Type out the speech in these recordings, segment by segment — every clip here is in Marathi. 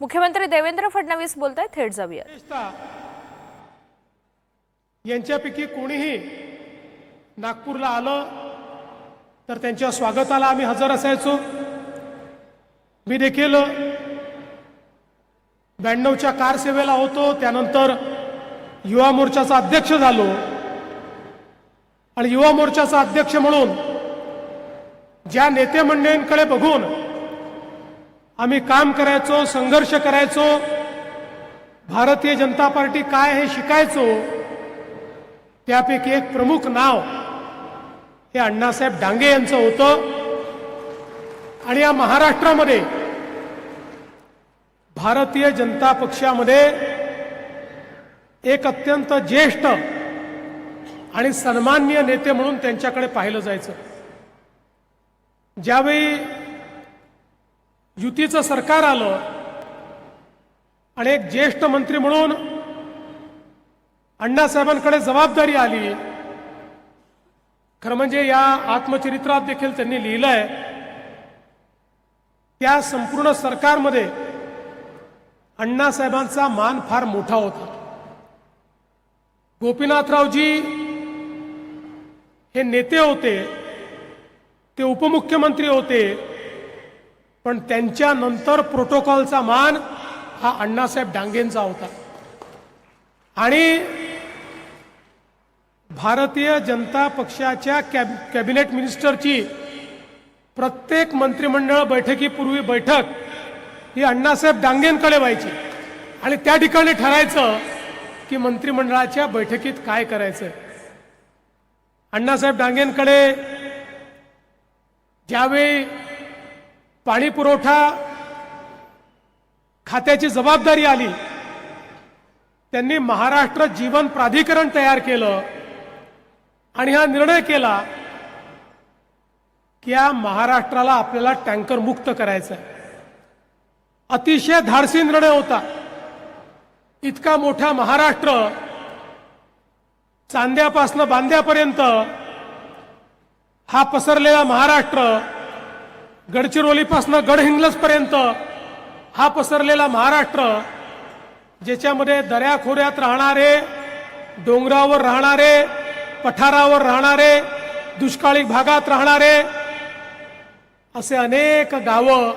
मुख्यमंत्री देवेंद्र फडणवीस बोलतायत, थेट जाऊया। यांच्यापैकी कोणीही नागपूरला आलं तर त्यांच्या स्वागताला आम्ही हजर असायचो। मी देखील 92च्या कार सेवेला होतो, त्यानंतर युवा मोर्चाचा अध्यक्ष झालो आणि युवा मोर्चाचा अध्यक्ष म्हणून ज्या नेते मंडळींकडे बघून आम्ही काम करायचो, संघर्ष करायचो, भारतीय जनता पार्टी काय हे शिकायचो, त्यापैकी एक प्रमुख नाव हे अण्णासाहेब डांगे यांचं होतं। आणि या महाराष्ट्रामध्ये भारतीय जनता पक्षामध्ये एक अत्यंत ज्येष्ठ आणि सन्माननीय नेते म्हणून त्यांच्याकडे पाहिलं जायचं। ज्यावेळी युतीचं सरकार आलं आणि एक ज्येष्ठ मंत्री म्हणून अण्णासाहेबांकडे जबाबदारी आली, खरं म्हणजे या आत्मचरित्रात देखील त्यांनी लिहिलंय, त्या संपूर्ण सरकारमध्ये अण्णासाहेबांचा मान फार मोठा होता। गोपीनाथरावजी हे नेते होते, ते उपमुख्यमंत्री होते, पण त्यांच्यानंतर प्रोटोकॉलचा मान हा अण्णासाहेब डांगेंचा होता। आणि भारतीय जनता पक्षाच्या कॅबिनेट मिनिस्टरची प्रत्येक मंत्रिमंडळ बैठकीपूर्वी बैठक ही अण्णासाहेब डांगेंकडे व्हायची आणि त्या ठिकाणी ठरायचं की मंत्रिमंडळाच्या बैठकीत काय करायचं। अण्णासाहेब डांगेंकडे ज्यावेळी पाणी पुरवठा खात्याची जबाबदारी आली, त्यांनी महाराष्ट्र जीवन प्राधिकरण तयार केलं आणि हा निर्णय केला की या महाराष्ट्राला आपल्याला टँकर मुक्त करायचं आहे। अतिशय धाडसी निर्णय होता। इतका मोठा महाराष्ट्र, चांद्यापासून बांद्यापर्यंत हा पसरलेला महाराष्ट्र, गडचिरोलीपासून गडहिंग्लजपर्यंत हा पसरलेला महाराष्ट्र, ज्याच्यामध्ये दऱ्याखोऱ्यात राहणारे, डोंगरावर राहणारे, पठारावर राहणारे, दुष्काळी भागात राहणारे असे अनेक गावं,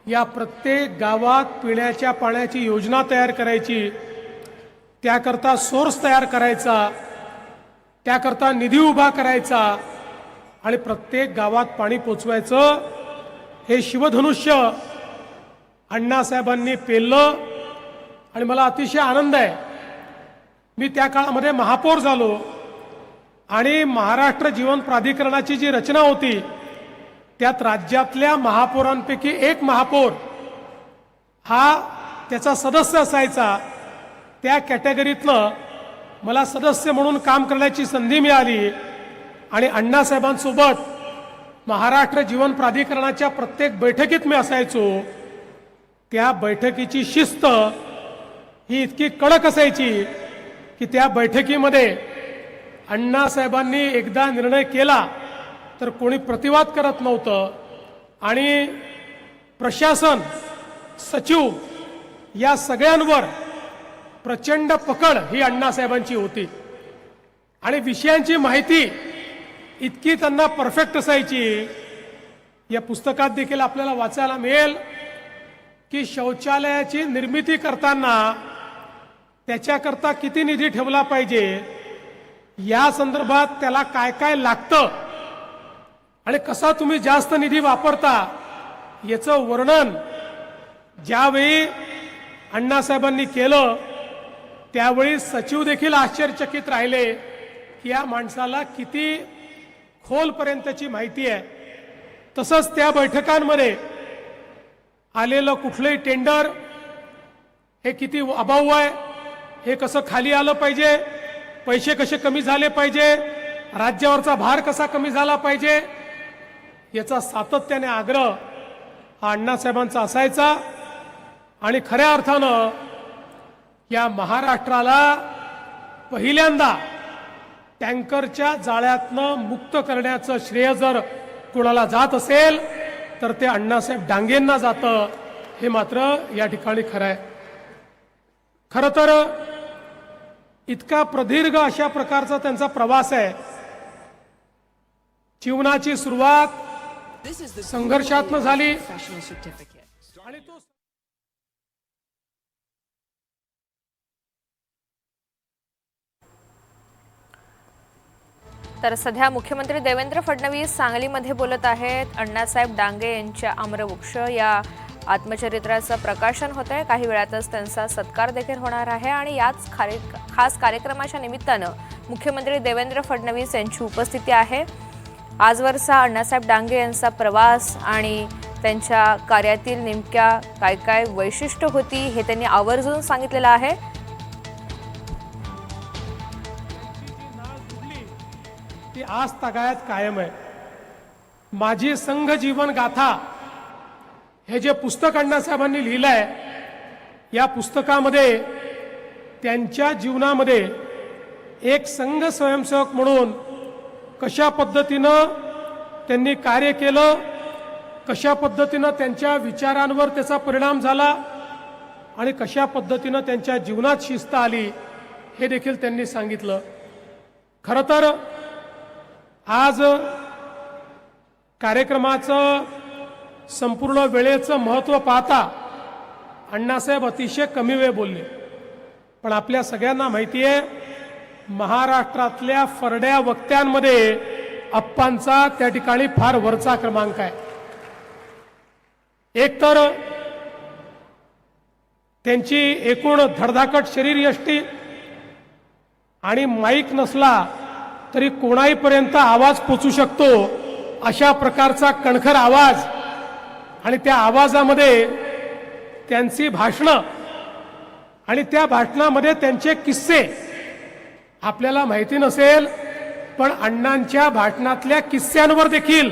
या प्रत्येक गावात पिण्याच्या पाण्याची योजना तयार करायची, त्याकरता सोर्स तयार करायचा, त्याकरता निधी उभा करायचा आणि प्रत्येक गावात पाणी पोचवायचं, हे शिवधनुष्य अण्णासाहेबांनी पेललं। आणि मला अतिशय आनंद आहे, मी त्या काळामध्ये महापौर झालो आणि महाराष्ट्र जीवन प्राधिकरणाची जी रचना होती त्यात राज्यातल्या महापौरांपैकी एक महापौर हा त्याचा सदस्य असायचा। त्या कॅटेगरीतलं मला सदस्य म्हणून काम करण्याची संधी मिळाली आणि अण्णासाहेबांसोबत महाराष्ट्र जीवन प्राधिकरणाच्या प्रत्येक बैठकीत मी असायचो। त्या बैठकीची शिस्त ही इतकी कडक असायची की त्या बैठकीमध्ये अण्णासाहेबांनी एकदा निर्णय केला तर कोणी प्रतिवाद करत नव्हतं आणि प्रशासन, सचिव या सगळ्यांवर प्रचंड पकड ही अण्णासाहेबांची होती आणि विषयांची माहिती इतकी त्यांना परफेक्ट असायची। या पुस्तकात देखील आपल्याला वाचायला मिळेल की शौचालयाची निर्मिती करताना त्याच्याकरता किती निधी ठेवला पाहिजे, या संदर्भात त्याला काय काय लागतं आणि कसा तुम्ही जास्त निधी वापरता याचं वर्णन ज्यावेळी अण्णासाहेबांनी केलं त्यावेळी सचिव देखील आश्चर्यचकित राहिले की या माणसाला किती खोलपर्यंतची माहिती आहे। तसंच त्या बैठकांमध्ये आलेलं कुठलंही टेंडर हे किती अभाव आहे, हे कसं खाली आलं पाहिजे, पैसे कसे कमी झाले पाहिजे, राज्यावरचा भार कसा कमी झाला पाहिजे, याचा सातत्याने आग्रह हा अण्णासाहेबांचा असायचा। आणि खऱ्या अर्थानं या महाराष्ट्राला पहिल्यांदा टँकरच्या जाळ्यातनं मुक्त करण्याचं श्रेय जर कोणाला जात असेल तर ते अण्णासाहेब डांगेंना जातं, हे मात्र या ठिकाणी खरं आहे. खरं तर इतका प्रदीर्घ अशा प्रकारचा त्यांचा प्रवास आहे. जीवनाची सुरुवात संघर्षातनं झाली आणि तो तर सध्या मुख्यमंत्री देवेंद्र फडणवीस सांगलीमध्ये बोलत आहेत. अण्णासाहेब डांगे यांच्या आम्रवृक्ष या आत्मचरित्राचं प्रकाशन होत आहे. काही वेळातच त्यांचा सत्कार देखील होणार आहे आणि याच खास कार्यक्रमाच्या निमित्तानं मुख्यमंत्री देवेंद्र फडणवीस यांची उपस्थिती आहे. आजवरचा अण्णासाहेब डांगे यांचा प्रवास आणि त्यांच्या कार्यातील नेमक्या काय काय वैशिष्ट्य होती हे त्यांनी आवर्जून सांगितलेलं आहे. ती आज तगायत कायम आहे. माझी संघ जीवन गाथा हे जे पुस्तक अण्णासाहेबांनी लिहिलं आहे, या पुस्तकामध्ये त्यांच्या जीवनामध्ये एक संघ स्वयंसेवक म्हणून कशा पद्धतीनं त्यांनी कार्य केलं, कशा पद्धतीनं त्यांच्या विचारांवर त्याचा परिणाम झाला आणि कशा पद्धतीनं त्यांच्या जीवनात शिस्त आली हे देखील त्यांनी सांगितलं. खरं तर आज कार्यक्रमाचं संपूर्ण वेळेचं महत्त्व पाहता अण्णासाहेब अतिशय कमी वेळ बोलले. पण आपल्या सगळ्यांना माहिती आहे, महाराष्ट्रातल्या फरड्या वक्त्यांमध्ये अप्पांचा त्या ठिकाणी फार वरचा क्रमांक आहे. एक तर त्यांची एकूण धडधाकट शरीरयष्टी आणि माईक नसला तरी कोणाहीपर्यंत आवाज पोचू शकतो अशा प्रकारचा कणखर आवाज आणि त्या आवाजामध्ये त्यांची भाषणं आणि त्या भाषणामध्ये त्यांचे किस्से. आपल्याला माहिती नसेल पण अण्णांच्या भाषणातल्या किस्स्यांवर देखील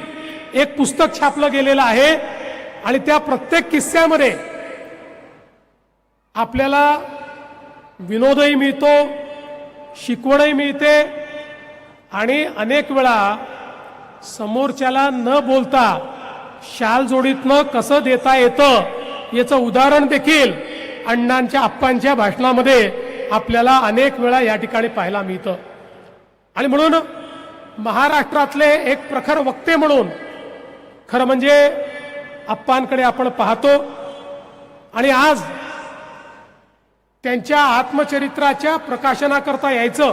एक पुस्तक छापलं गेलेलं आहे आणि त्या प्रत्येक किस्स्यामध्ये आपल्याला विनोदही मिळतो, शिकवणही मिळते आणि अनेक वेळा समोरच्याला न बोलता शाल जोडीतनं कसं देता येतं याचं उदाहरण देखील अण्णांच्या अप्पांच्या भाषणामध्ये आपल्याला अनेक वेळा या ठिकाणी पाहायला मिळतं. आणि म्हणून महाराष्ट्रातले एक प्रखर वक्ते म्हणून खरं म्हणजे अप्पांकडे आपण पाहतो आणि आज त्यांच्या आत्मचरित्राच्या प्रकाशनाकरता यायचं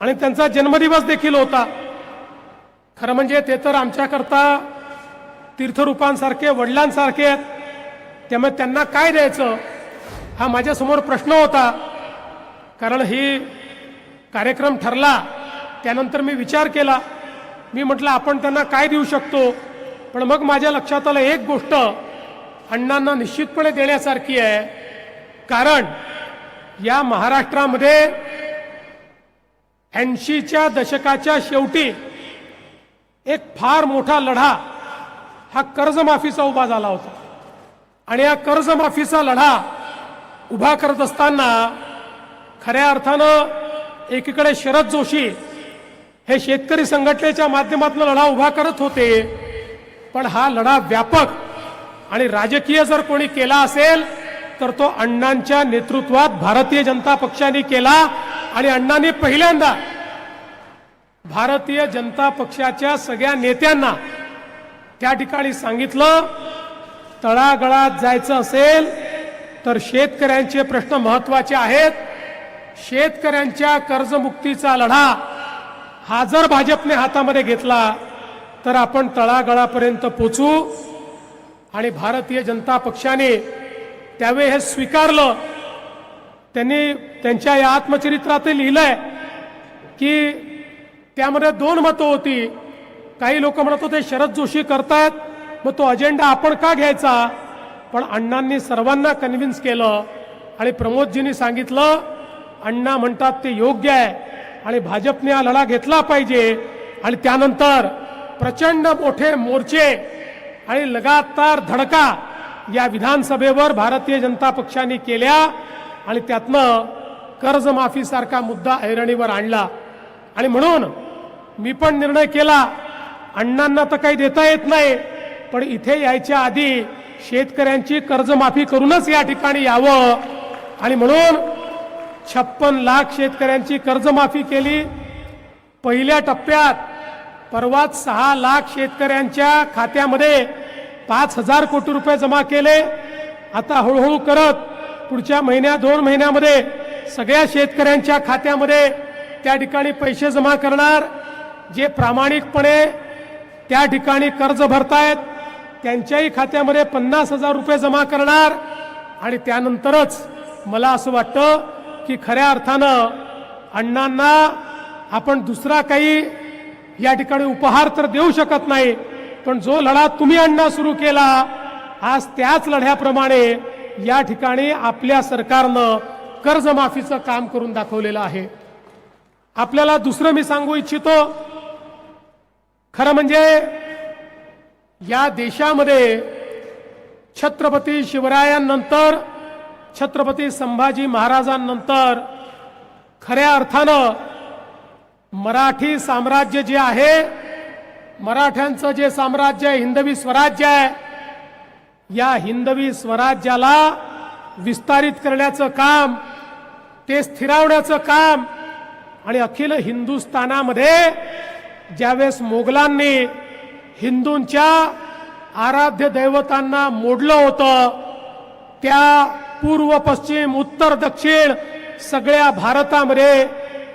आणि त्यांचा जन्मदिवस देखील होता. खरं म्हणजे ते तर आमच्याकरता तीर्थरूपांसारखे वडिलांसारखे आहेत, त्यामुळे त्यांना काय द्यायचं हा माझ्यासमोर प्रश्न होता. कारण ही कार्यक्रम ठरला त्यानंतर मी विचार केला, मी म्हटलं आपण त्यांना काय देऊ शकतो. पण मग माझ्या लक्षात आलं एक गोष्ट अण्णांना निश्चितपणे देण्यासारखी आहे. कारण या महाराष्ट्रामध्ये 80च्या दशकाच्या शेवटी एक फार मोठा लढा हा कर्जमाफीचा उभा झाला होता आणि या कर्जमाफीचा लढा उभा करत असताना खऱ्या अर्थानं एकीकडे शरद जोशी हे शेतकरी संघटनेच्या माध्यमातून लढा उभा करत होते, पण हा लढा व्यापक आणि राजकीय जर कोणी केला असेल तर तो अण्णांच्या नेतृत्वात भारतीय जनता पक्षाने केला. आणि अण्णांनी पहिल्यांदा भारतीय जनता पक्षाच्या सगळ्या नेत्यांना त्या ठिकाणी सांगितलं, तळागाळात जायचं असेल तर शेतकऱ्यांचे प्रश्न महत्त्वाचे आहेत. शेतकऱ्यांच्या कर्जमुक्तीचा लढा हा जर भाजपने हातामध्ये घेतला तर आपण तळागाळापर्यंत पोचू. आणि भारतीय जनता पक्षाने त्यावेळी हे स्वीकारलं. त्यांनी त्यांच्या या आत्मचरित्रात लिहिलंय की त्यामध्ये 2 मतं होती. काही लोक म्हणत होते शरद जोशी करतायत मग तो अजेंडा आपण का घ्यायचा. पण अण्णांनी सर्वांना कन्व्हिन्स केलं आणि प्रमोदजींनी सांगितलं अण्णा म्हणतात ते योग्य आहे आणि भाजपने हा लढा घेतला पाहिजे. आणि त्यानंतर प्रचंड मोठे मोर्चे आणि लगातार धडका या विधानसभेवर भारतीय जनता पक्षाने केल्या आणि त्यातनं कर्जमाफीसारखा मुद्दा ऐरणीवर आणला. आणि म्हणून मी पण निर्णय केला, अण्णांना तर काही देता येत नाही पण इथे यायच्या आधी शेतकऱ्यांची कर्जमाफी करूनच या ठिकाणी यावं आणि म्हणून 56 लाख शेतकऱ्यांची कर्जमाफी केली। पहिल्या टप्प्यात परवाच 6 लाख शेतकऱ्यांच्या खात्यामध्ये 5,000 कोटी रुपये जमा केले। आता हळूहळू करत पुढच्या महिन्यात 2 महिन्यामध्ये सगळ्या शेतकऱ्यांच्या खात्यामध्ये त्या ठिकाणी पैसे जमा करणार। जे प्रामाणिकपणे त्या ठिकाणी कर्ज भरतायत त्यांच्याही खात्यामध्ये 50,000 रुपये जमा करणार आणि त्यानंतरच मला असं वाटतं की खऱ्या अर्थानं अण्णांना आपण दुसरा काही या ठिकाणी उपहार तर देऊ शकत नाही, पण जो लढा तुम्ही अण्णा सुरू केला आज त्याच लढ्याप्रमाणे या ठिकाणी आपल्या सरकारनं कर्जमाफीचं काम करून दाखवलेलं आहे। आपल्याला दुसरं मी सांगू इच्छितो, खरं म्हणजे या देशामध्ये छत्रपती शिवरायांनंतर छत्रपती संभाजी महाराजांनंतर खऱ्या अर्थानं मराठी साम्राज्य जे आहे, मराठ्यांचं जे साम्राज्य आहे, हिंदवी स्वराज्य आहे, या हिंदवी स्वराज्याला विस्तारित करण्याचं काम, ते स्थिरावण्याचं काम आणि अखिल हिंदुस्थानामध्ये ज्यावेळेस मोगलांनी हिंदूंच्या आराध्य दैवतांना मोडलं होतं, त्या पूर्व पश्चिम उत्तर दक्षिण सगळ्या भारतामध्ये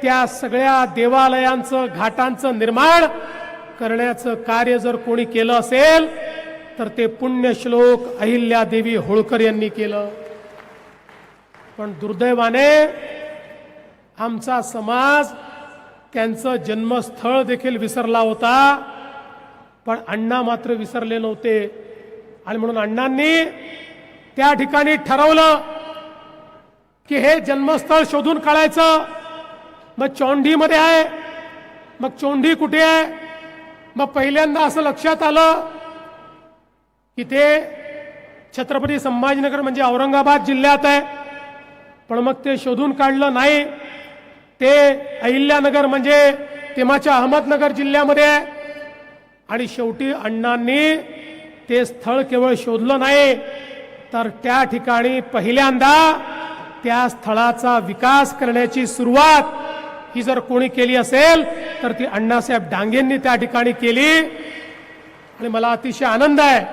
त्या सगळ्या देवालयांचं घाटांचं निर्माण करण्याचं कार्य जर कोणी केलं असेल तर ते पुण्यश्लोक अहिल्यादेवी होळकर यांनी केलं। पण दुर्दैवाने आमचा समाज त्यांचं जन्मस्थळ देखील विसरला होता, पण अण्णा मात्र विसरले नव्हते आणि म्हणून अण्णांनी त्या ठिकाणी ठरवलं की हे जन्मस्थळ शोधून काढायचं। मग चौंडीमध्ये आहे, मग चौंडी कुठे आहे? मग पहिल्यांदा असं लक्षात आलं की ते छत्रपती संभाजीनगर म्हणजे औरंगाबाद जिल्ह्यात आहे, पण मग ते शोधून काढलं नाही, ते अहिल्यानगर म्हणजे तेव्हाच्या अहमदनगर जिल्ह्यामध्ये आहे। आणि शेवटी अण्णांनी ते स्थळ केवळ शोधलं नाही तर त्या ठिकाणी पहिल्यांदा त्या स्थळाचा विकास करण्याची सुरुवात ही जर कोणी केली असेल तर ती अण्णासाहेब डांगेंनी त्या ठिकाणी केली आणि मला अतिशय आनंद आहे।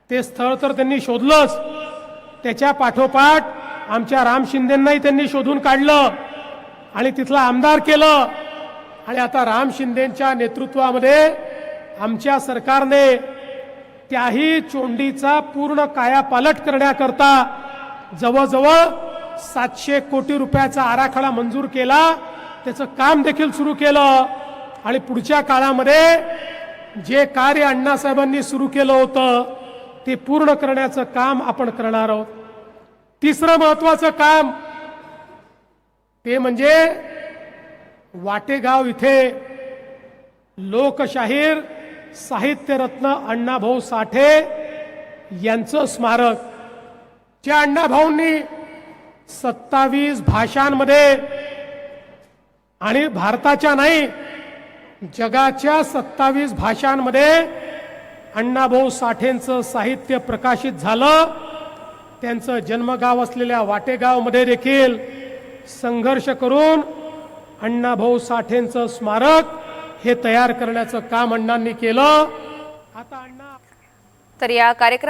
ते स्थळ तर त्यांनी शोधलंच, त्याच्या पाठोपाठ आमच्या राम शिंदेंनाही त्यांनी शोधून काढलं आणि तिथला आमदार केलं आणि आता राम शिंदेंच्या नेतृत्वामध्ये आमच्या सरकारने त्याही चोंडीचा पूर्ण कायापालट करण्याकरता जवळजवळ 700 कोटी रुपयाचा आराखडा मंजूर केला, त्याचं काम देखील सुरू केलं आणि पुढच्या काळामध्ये जे कार्य अण्णासाहेबांनी सुरू केलं होतं ते पूर्ण करण्याचं काम आपण करणार आहोत। तिसरं महत्त्वाचं काम ते म्हणजे वाटेगाव इथे लोकशाहीर साहित्यरत्न अण्णाभाऊ साठे यांचं स्मारक, ज्या अण्णाभाऊंनी 27 भाषांमध्ये आणि भारताच्या नाही जगाच्या 27 भाषांमध्ये अण्णाभाऊ साठेंचं साहित्य प्रकाशित झालं। त्यांचं जन्मगाव असलेल्या वाटेगावमध्ये देखील संघर्ष करून अण्णाभाऊ साठेंचं स्मारक हे तयार करण्याचं काम अण्णांनी केलं। आता अण्णा तर या कार्यक्रम